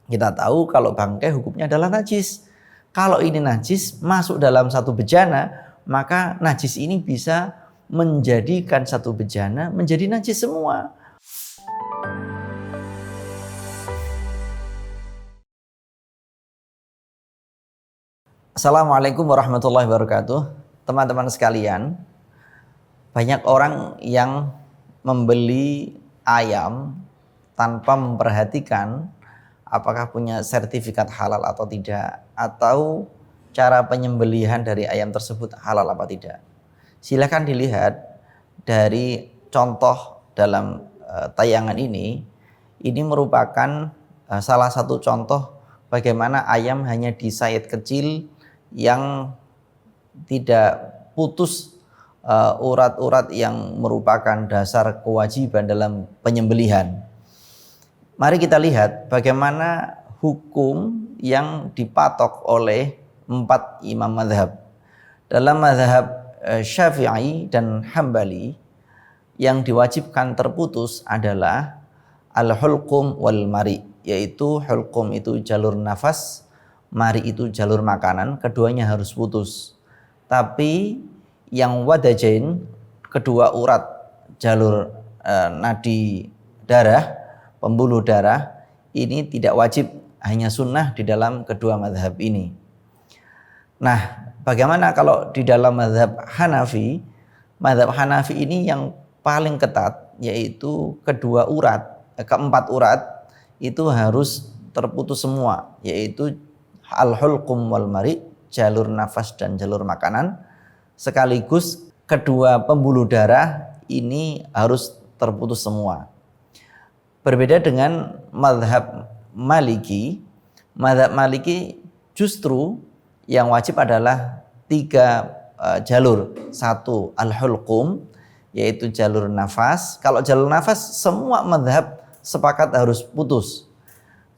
Kita tahu kalau bangkai hukumnya adalah najis. Kalau ini najis masuk dalam satu bejana, maka najis ini bisa menjadikan satu bejana menjadi najis semua. Assalamualaikum warahmatullahi wabarakatuh. Teman-teman sekalian, banyak orang yang membeli ayam tanpa memperhatikan apakah punya sertifikat halal atau tidak, atau cara penyembelihan dari ayam tersebut halal apa tidak. Silakan dilihat dari contoh dalam tayangan ini. Ini merupakan salah satu contoh bagaimana ayam hanya disayat kecil yang tidak putus urat-urat yang merupakan dasar kewajiban dalam penyembelihan. Mari kita lihat bagaimana hukum yang dipatok oleh 4 imam mazhab. Dalam mazhab Syafi'i dan Hambali, yang diwajibkan terputus adalah al-hulqum wal mari, yaitu hulqum itu jalur nafas, mari itu jalur makanan, keduanya harus putus. Tapi yang wadajain, kedua urat jalur nadi darah, pembuluh darah, ini tidak wajib, hanya sunnah di dalam kedua mazhab ini. Nah, bagaimana kalau di dalam mazhab Hanafi? Mazhab Hanafi ini yang paling ketat, yaitu keempat urat itu harus terputus semua, yaitu al-hulqum wal mari, jalur nafas dan jalur makanan, sekaligus kedua pembuluh darah ini harus terputus semua. Berbeda dengan mazhab Maliki. Mazhab Maliki justru yang wajib adalah 3 jalur. 1 al-hulqum, yaitu jalur nafas. Kalau jalur nafas semua mazhab sepakat harus putus.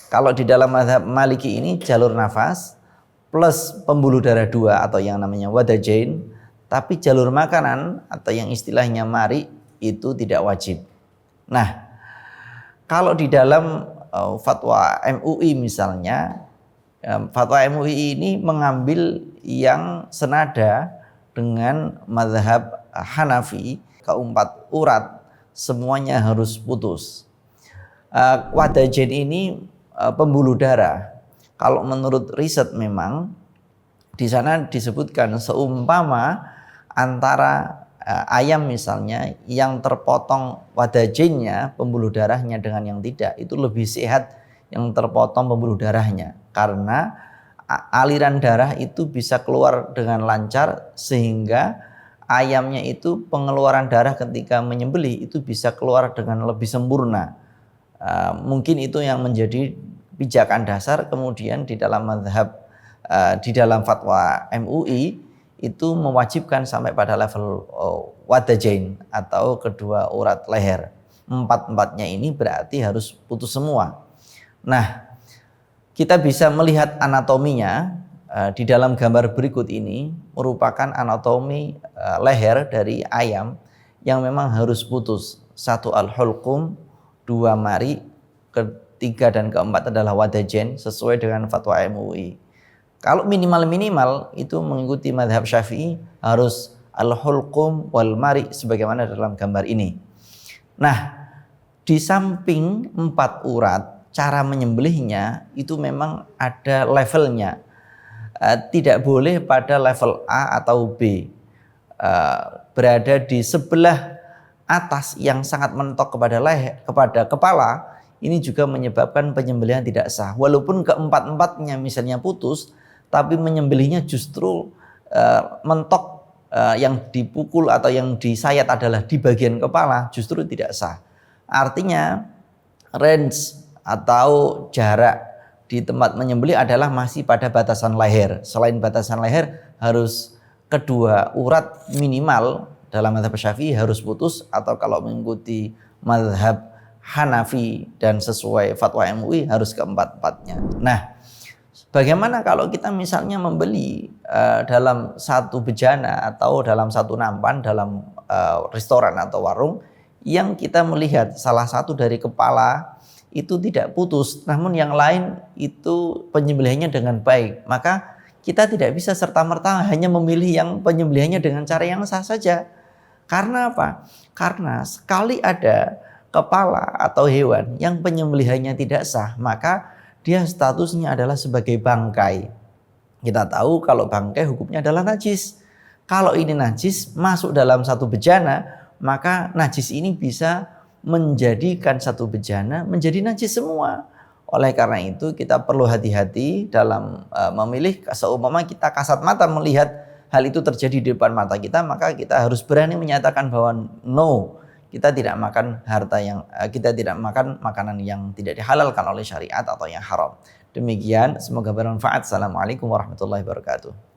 Kalau di dalam mazhab Maliki ini jalur nafas plus pembuluh darah 2 atau yang namanya wadajain, tapi jalur makanan atau yang istilahnya mari itu tidak wajib. Nah, kalau di dalam fatwa MUI misalnya, fatwa MUI ini mengambil yang senada dengan mazhab Hanafi, keempat urat semuanya harus putus. Wadajain ini pembuluh darah. Kalau menurut riset memang di sana disebutkan seumpama antara ayam misalnya yang terpotong wadajainnya, pembuluh darahnya, dengan yang tidak, itu lebih sehat yang terpotong pembuluh darahnya, karena aliran darah itu bisa keluar dengan lancar sehingga ayamnya itu pengeluaran darah ketika menyembelih itu bisa keluar dengan lebih sempurna. Mungkin itu yang menjadi pijakan dasar kemudian di dalam mazhab di dalam fatwa MUI itu mewajibkan sampai pada level wadajain atau kedua urat leher. 4-4-nya ini berarti harus putus semua. Nah, kita bisa melihat anatominya di dalam gambar berikut ini, merupakan anatomi leher dari ayam yang memang harus putus. 1 al-hulqum, 2 mari, ketiga dan keempat adalah wadajain sesuai dengan fatwa MUI. Kalau minimal itu mengikuti mazhab Syafi'i harus al-hulqum wal mari sebagaimana dalam gambar ini. Nah, di samping 4 urat, cara menyembelihnya itu memang ada levelnya. Tidak boleh pada level A atau B. Berada di sebelah atas yang sangat mentok kepada leher, kepada kepala, ini juga menyebabkan penyembelihan tidak sah. Walaupun keempat-empatnya misalnya putus, tapi menyembelihnya justru mentok, yang dipukul atau yang disayat adalah di bagian kepala, justru tidak sah. Artinya range atau jarak di tempat menyembelih adalah masih pada batasan leher. Selain batasan leher, harus kedua urat minimal dalam mazhab Syafi'i harus putus, atau kalau mengikuti mazhab Hanafi dan sesuai fatwa MUI harus keempat-empatnya. Nah, bagaimana kalau kita misalnya membeli dalam satu bejana atau dalam satu nampan dalam restoran atau warung, yang kita melihat salah satu dari kepala itu tidak putus, namun yang lain itu penyembelihannya dengan baik, maka kita tidak bisa serta-merta hanya memilih yang penyembelihannya dengan cara yang sah saja. Karena apa? Karena sekali ada kepala atau hewan yang penyembelihannya tidak sah, maka dia statusnya adalah sebagai bangkai. Kita tahu kalau bangkai hukumnya adalah najis. Kalau ini najis masuk dalam satu bejana, maka najis ini bisa menjadikan satu bejana menjadi najis semua. Oleh karena itu kita perlu hati-hati dalam memilih. Seumpama kita kasat mata melihat hal itu terjadi di depan mata kita, maka kita harus berani menyatakan bahwa no, kita tidak makan kita tidak makan makanan yang tidak dihalalkan oleh syariat atau yang haram. Demikian, semoga bermanfaat. Assalamualaikum warahmatullahi wabarakatuh.